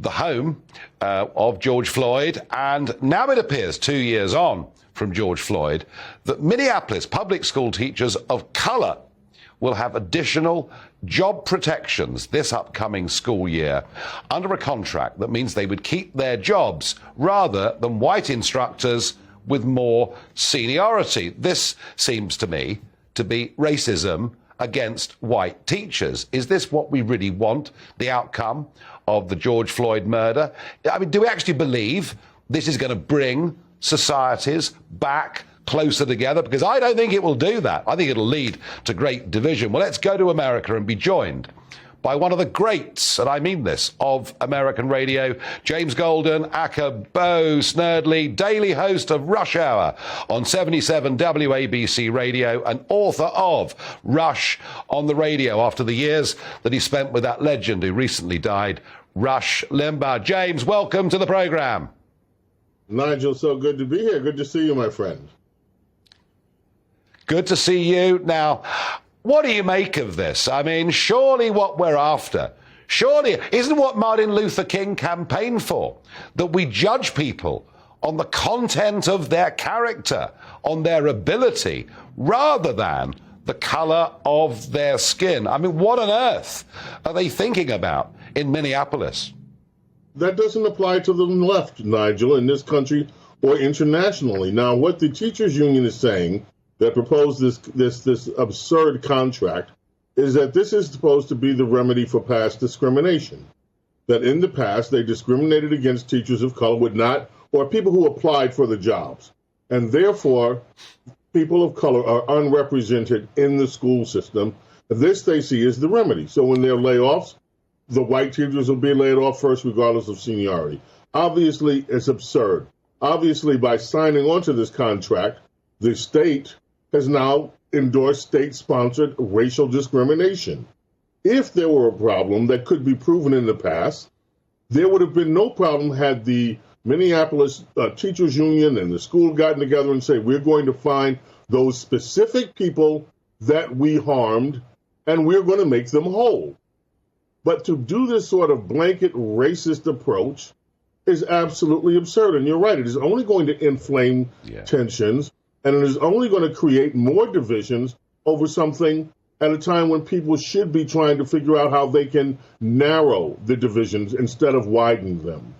the home of George Floyd, and now it appears 2 years on from George Floyd that Minneapolis public school teachers of color will have additional job protections this upcoming school year under a contract that means they would keep their jobs rather than white instructors with more seniority. This seems to me to be racism against white teachers. Is this what we really want, the outcome of the George Floyd murder? I mean, do we actually believe this is going to bring societies back closer together? Because I don't think it will do that. I think it'll lead to great division. Well, let's go to America and be joined by one of the greats, and I mean this, of American radio, James Golden, aka Bo Snerdley, daily host of Rush Hour on 77 WABC Radio, and author of Rush on the Radio after the years that he spent with that legend who recently died, Rush Limbaugh. James, welcome to the program. Nigel, so good to be here. Good to see you, my friend. Good to see you. Now, what do you make of this? I mean, surely what we're after, surely isn't what Martin Luther King campaigned for, that we judge people on the content of their character, on their ability, rather than the color of their skin? I mean, what on earth are they thinking about in Minneapolis? That doesn't apply to the left, Nigel, in this country or internationally. Now, what the teachers union is saying that proposed this absurd contract is that this is supposed to be the remedy for past discrimination. That in the past they discriminated against teachers of color would not, or people who applied for the jobs. And therefore, people of color are unrepresented in the school system. This they see is the remedy. So when there are layoffs, the white teachers will be laid off first, regardless of seniority. Obviously, it's absurd. Obviously, by signing on to this contract, the state has now endorsed state-sponsored racial discrimination. If there were a problem that could be proven in the past, there would have been no problem had the Minneapolis Teachers Union and the school gotten together and say, we're going to find those specific people that we harmed, and we're going to make them whole. But to do this sort of blanket racist approach is absolutely absurd. And you're right, it is only going to inflame tensions, and it is only going to create more divisions over something at a time when people should be trying to figure out how they can narrow the divisions instead of widen them.